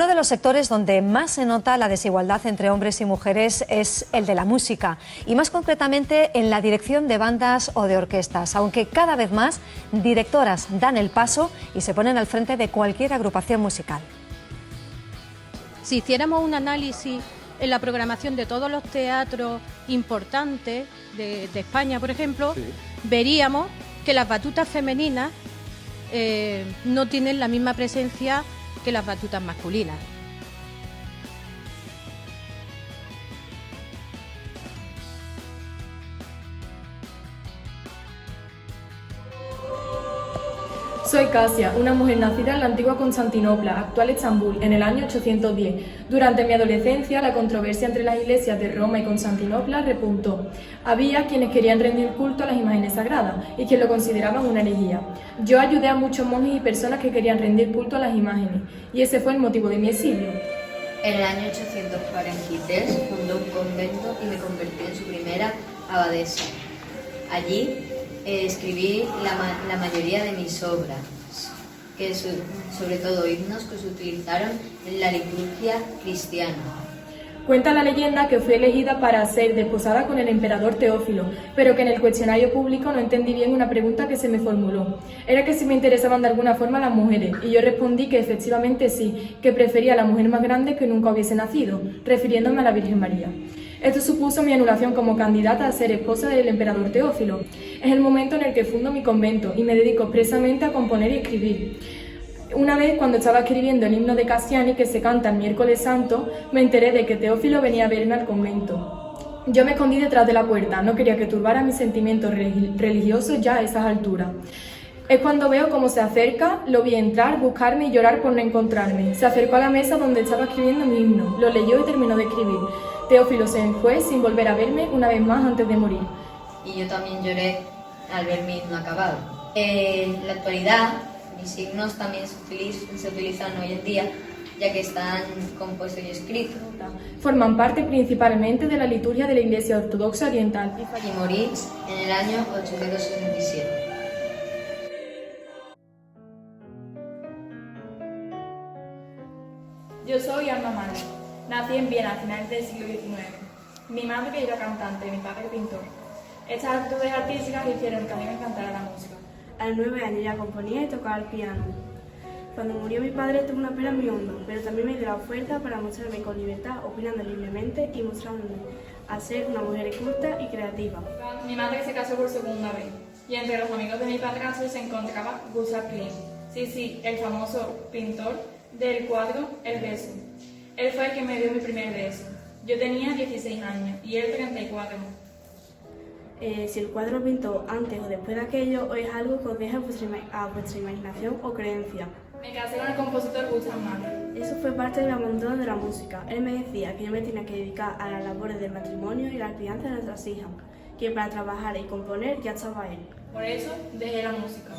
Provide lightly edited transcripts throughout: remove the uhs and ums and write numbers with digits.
Uno de los sectores donde más se nota la desigualdad entre hombres y mujeres es el de la música, y más concretamente en la dirección de bandas o de orquestas, aunque cada vez más directoras dan el paso y se ponen al frente de cualquier agrupación musical. Si hiciéramos un análisis en la programación de todos los teatros importantes de España, por ejemplo, sí, veríamos que las batutas femeninas no tienen la misma presencia que las batutas masculinas. Soy Casia, una mujer nacida en la antigua Constantinopla, actual Estambul, en el año 810. Durante mi adolescencia, la controversia entre las iglesias de Roma y Constantinopla repuntó. Había quienes querían rendir culto a las imágenes sagradas y quienes lo consideraban una herejía. Yo ayudé a muchos monjes y personas que querían rendir culto a las imágenes, y ese fue el motivo de mi exilio. En el año 843 fundó un convento y me convertí en su primera abadesa. Allí escribí la mayoría de mis obras, que sobre todo himnos que se utilizaron en la liturgia cristiana. Cuenta la leyenda que fui elegida para ser desposada con el emperador Teófilo, pero que en el cuestionario público no entendí bien una pregunta que se me formuló. Era que si me interesaban de alguna forma las mujeres, y yo respondí que efectivamente sí, que prefería a la mujer más grande que nunca hubiese nacido, refiriéndome a la Virgen María. Esto supuso mi anulación como candidata a ser esposa del emperador Teófilo. Es el momento en el que fundo mi convento y me dedico expresamente a componer y escribir. Una vez, cuando estaba escribiendo el himno de Cassiani, que se canta el miércoles santo, me enteré de que Teófilo venía a verme al convento. Yo me escondí detrás de la puerta, no quería que turbara mis sentimientos religiosos ya a esas alturas. Es cuando veo cómo se acerca, lo vi entrar, buscarme y llorar por no encontrarme. Se acercó a la mesa donde estaba escribiendo mi himno, lo leyó y terminó de escribir. Teófilo se fue sin volver a verme una vez más antes de morir. Y yo también lloré al ver mi himno acabado. En la actualidad, mis himnos también se utilizan hoy en día, ya que están compuestos y escritos. Forman parte principalmente de la liturgia de la Iglesia Ortodoxa Oriental. Y morí en el año 867. Yo soy Alma Mahler. Nací en Viena a finales del siglo XIX. Mi madre era cantante, mi padre pintor. Estas actitudes artísticas hicieron que a mí me encantara la música. A los 9 años ya componía y tocaba el piano. Cuando murió mi padre tuve una pena muy honda, pero también me dio la fuerza para mostrarme con libertad, opinando libremente y mostrándome a ser una mujer culta y creativa. Mi madre se casó por segunda vez y entre los amigos de mi padrastro se encontraba Gustav Klimt. Sí, el famoso pintor del cuadro El beso. Él fue el que me dio mi primer beso. Yo tenía 16 años y él 34. Si el cuadro lo pintó antes o después de aquello, o es algo que os deja a vuestra imaginación o creencia. Me casé con el compositor Gustav Mahler. Eso fue parte del abandono de la música. Él me decía que yo me tenía que dedicar a las labores del matrimonio y la crianza de nuestras hijas, que para trabajar y componer ya estaba él. Por eso dejé la música,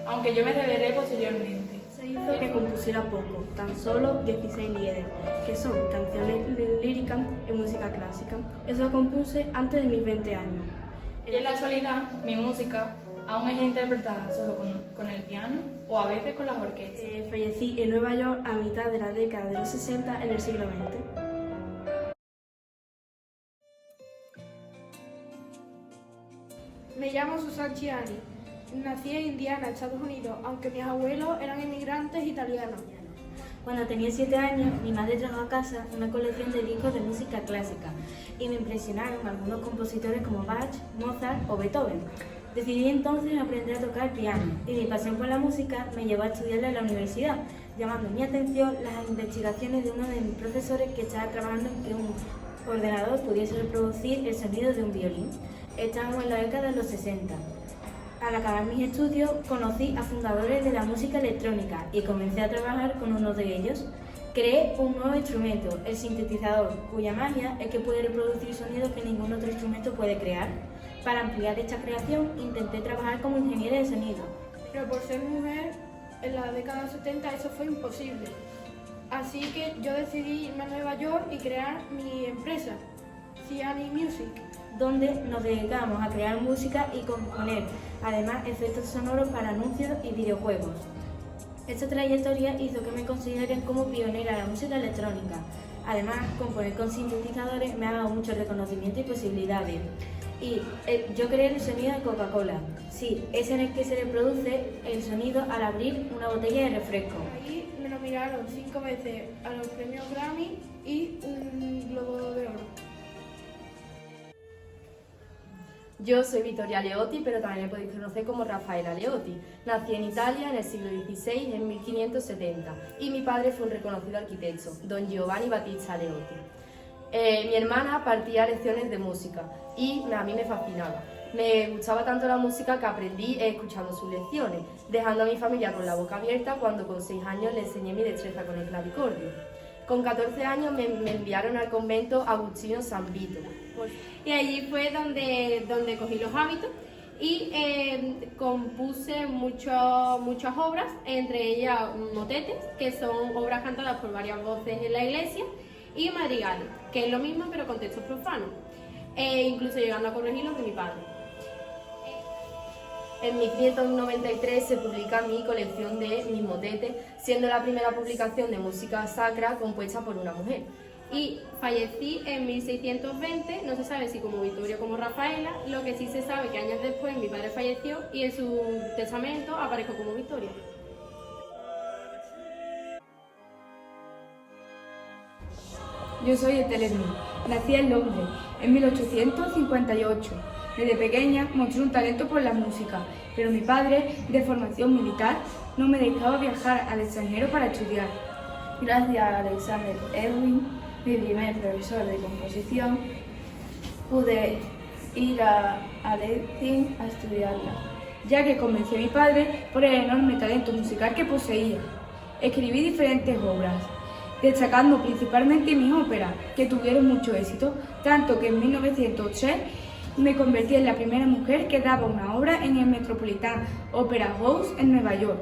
aunque yo me rebelé posteriormente. Se hizo que compusiera poco, tan solo 16 lieder, que son canciones líricas y música clásica. Eso lo compuse antes de mis 20 años. Y en la actualidad, mi música aún es interpretada solo con el piano o a veces con las orquestas. Fallecí en Nueva York a mitad de la década de los 60 en el siglo XX. Me llamo Susan Chiani. Nací en Indiana, Estados Unidos, aunque mis abuelos eran inmigrantes italianos. Cuando tenía 7 años, mi madre trajo a casa una colección de discos de música clásica y me impresionaron algunos compositores como Bach, Mozart o Beethoven. Decidí entonces aprender a tocar piano y mi pasión por la música me llevó a estudiarla en la universidad, llamando mi atención las investigaciones de uno de mis profesores que estaba trabajando en que un ordenador pudiese reproducir el sonido de un violín. Estábamos en la década de los 60. Al acabar mis estudios, conocí a fundadores de la música electrónica y comencé a trabajar con uno de ellos. Creé un nuevo instrumento, el sintetizador, cuya magia es que puede reproducir sonidos que ningún otro instrumento puede crear. Para ampliar esta creación, intenté trabajar como ingeniera de sonido. Pero por ser mujer, en la década de los 70 eso fue imposible. Así que yo decidí irme a Nueva York y crear mi empresa, Chiani Music, donde nos dedicamos a crear música y componer, además efectos sonoros para anuncios y videojuegos. Esta trayectoria hizo que me consideren como pionera de la música electrónica. Además, componer con sintetizadores me ha dado mucho reconocimiento y posibilidades. Y yo creé el sonido de Coca-Cola. Sí, es en el que se reproduce el sonido al abrir una botella de refresco. Ahí me nominaron 5 veces a los premios Grammy y un Globo de Oro. Yo soy Vittoria Leotti, pero también me podéis conocer como Raffaella Leotti. Nací en Italia en el siglo XVI, en 1570, y mi padre fue un reconocido arquitecto, don Giovanni Battista Leotti. Mi hermana partía lecciones de música y a mí me fascinaba. Me gustaba tanto la música que aprendí escuchando sus lecciones, dejando a mi familia con la boca abierta cuando con 6 años le enseñé mi destreza con el clavicordio. Con 14 años me enviaron al convento Agustino San Vito. Y allí fue donde cogí los hábitos y compuse muchas obras, entre ellas motetes, que son obras cantadas por varias voces en la iglesia, y madrigales, que es lo mismo pero con textos profanos, incluso llegando a corregir los de mi padre. En 1593 se publica mi colección de mis motetes, siendo la primera publicación de música sacra compuesta por una mujer. Y fallecí en 1620, no se sabe si como Vittoria o como Rafaela, lo que sí se sabe que años después mi padre falleció y en su testamento aparezco como Vittoria. Yo soy Etelesmi, nací en Londres en 1858. Desde pequeña mostré un talento por la música, pero mi padre, de formación militar, no me dejaba viajar al extranjero para estudiar. Gracias a Alexander Erwin, mi primer profesor de composición, pude ir a Leipzig a estudiarla, ya que convencí a mi padre por el enorme talento musical que poseía. Escribí diferentes obras, destacando principalmente mis óperas, que tuvieron mucho éxito, tanto que en 1903 me convertí en la primera mujer que daba una obra en el Metropolitan Opera House en Nueva York.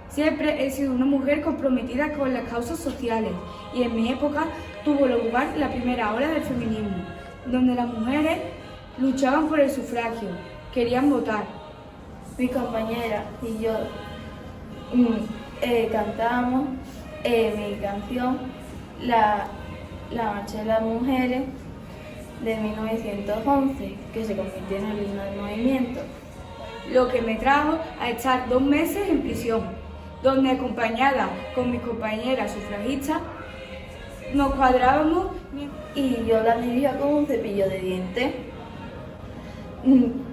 Siempre he sido una mujer comprometida con las causas sociales y en mi época tuvo lugar la primera ola del feminismo, donde las mujeres luchaban por el sufragio, querían votar. Mi compañera y yo cantábamos mi canción La Marcha de las Mujeres de 1911, que se convirtió en el himno del movimiento. Lo que me trajo a estar 2 meses en prisión, donde acompañada con mis compañeras sufragistas nos cuadrábamos y yo la dirigía con un cepillo de dientes.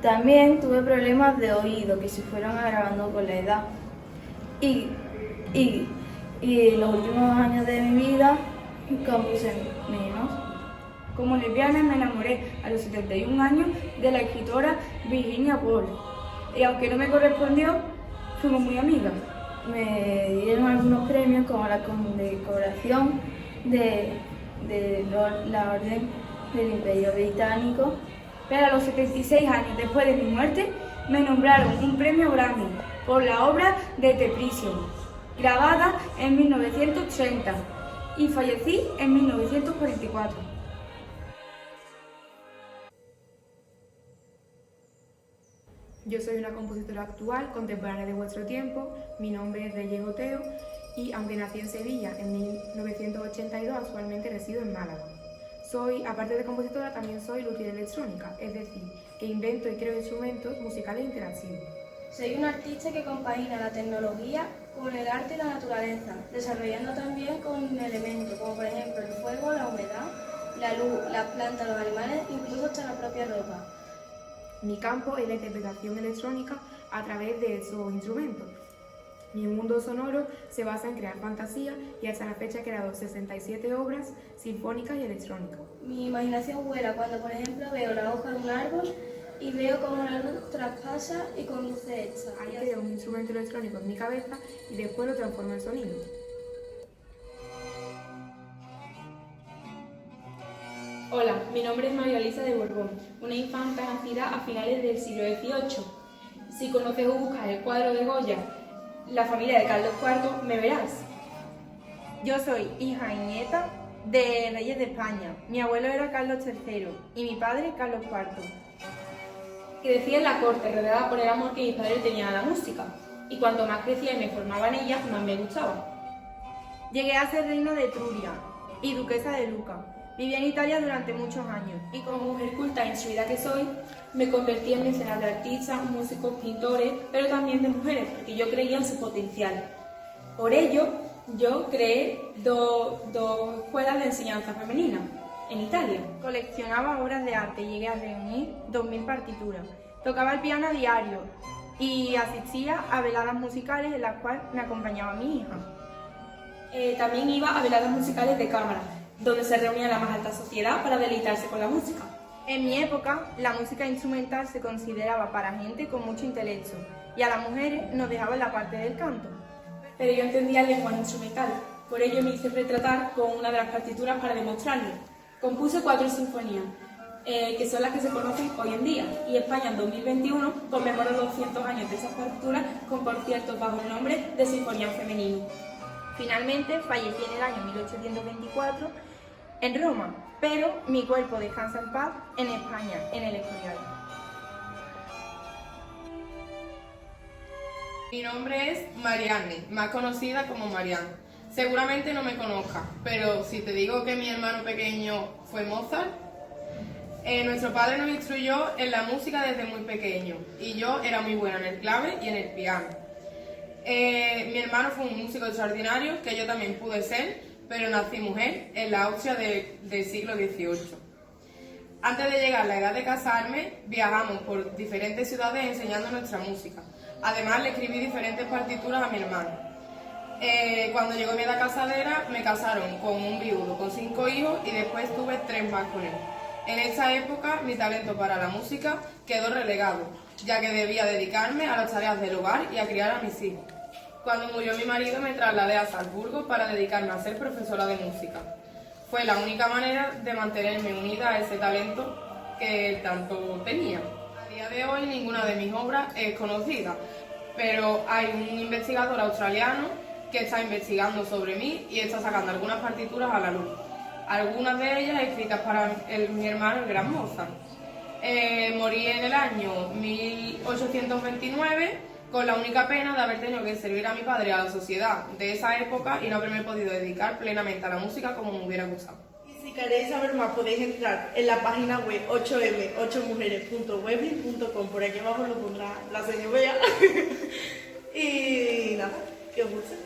También tuve problemas de oído que se fueron agravando con la edad y en los últimos años de mi vida compuse menos. Como lesbiana me enamoré a los 71 años de la escritora Virginia Woolf y aunque no me correspondió, fuimos muy amigas. Me dieron algunos premios como la condecoración de la Orden del Imperio Británico. Pero a los 76 años después de mi muerte me nombraron un premio Grammy por la obra de The Prison, grabada en 1930 y fallecí en 1944. Yo soy una compositora actual, contemporánea de vuestro tiempo. Mi nombre es Reyes Oteo y, aunque nací en Sevilla en 1982, actualmente resido en Málaga. Aparte de compositora, también soy luthier electrónica, es decir, que invento y creo instrumentos musicales interactivos. Soy un artista que compagina la tecnología con el arte y la naturaleza, desarrollando también con elementos como por ejemplo el fuego, la humedad, la luz, las plantas, los animales, incluso hasta la propia ropa. Mi campo es la interpretación electrónica a través de esos instrumentos. Mi mundo sonoro se basa en crear fantasía y hasta la fecha he creado 67 obras sinfónicas y electrónicas. Mi imaginación vuela cuando, por ejemplo, veo la hoja de un árbol y veo cómo la luz traspasa y conduce esta. Ahí creo un instrumento electrónico en mi cabeza y después lo transformo en sonido. Hola, mi nombre es María Elisa de Borbón, una infanta nacida a finales del siglo XVIII. Si conoces o buscas el cuadro de Goya, La familia de Carlos IV, me verás. Yo soy hija y nieta de reyes de España. Mi abuelo era Carlos III y mi padre Carlos IV. Que decía en la corte, rodeada por el amor que mi padre tenía a la música. y cuanto más crecía y me formaba en ella, más me gustaba. Llegué a ser reina de Etruria y duquesa de Luca. Viví en Italia durante muchos años y como mujer culta e instruida que soy, me convertí en mecenas de artistas, músicos, pintores, pero también de mujeres, porque yo creía en su potencial. Por ello, yo creé dos escuelas de enseñanza femenina en Italia. Coleccionaba obras de arte y llegué a reunir 2000 partituras. Tocaba el piano a diario y asistía a veladas musicales en las cuales me acompañaba mi hija. También iba a veladas musicales de cámara, donde se reunía la más alta sociedad para deleitarse con la música. En mi época, la música instrumental se consideraba para gente con mucho intelecto y a las mujeres nos dejaban la parte del canto. Pero yo entendía el lenguaje instrumental, por ello me hice retratar con una de las partituras para demostrarlo. Compuse 4 sinfonías, que son las que se conocen hoy en día, y España en 2021 conmemora 200 años de esas partituras con conciertos bajo el nombre de Sinfonía Femenina. Finalmente fallecí en el año 1824 en Roma, pero mi cuerpo descansa en paz en España, en el Escorial. Mi nombre es Marianne, más conocida como Marianne. Seguramente no me conozcas, pero si te digo que mi hermano pequeño fue Mozart, nuestro padre nos instruyó en la música desde muy pequeño y yo era muy buena en el clave y en el piano. Mi hermano fue un músico extraordinario, que yo también pude ser, pero nací mujer en la Austria del siglo XVIII. Antes de llegar a la edad de casarme, viajamos por diferentes ciudades enseñando nuestra música. Además, le escribí diferentes partituras a mi hermano. Cuando llegó mi edad casadera, me casaron con un viudo, con 5 hijos, y después tuve 3 más con él. En esa época, mi talento para la música quedó relegado, ya que debía dedicarme a las tareas del hogar y a criar a mis hijos. Cuando murió mi marido, me trasladé a Salzburgo para dedicarme a ser profesora de música. Fue la única manera de mantenerme unida a ese talento que él tanto tenía. A día de hoy, ninguna de mis obras es conocida, pero hay un investigador australiano que está investigando sobre mí y está sacando algunas partituras a la luz. Algunas de ellas escritas para mi hermano, el gran Mozart. Morí en el año 1829 con la única pena de haber tenido que servir a mi padre y a la sociedad de esa época y no haberme podido dedicar plenamente a la música como me hubiera gustado. Y si queréis saber más podéis entrar en la página web 8m8mujeres.weblink.com. Por aquí abajo lo pondrá la señora Bea. Y nada, que os guste.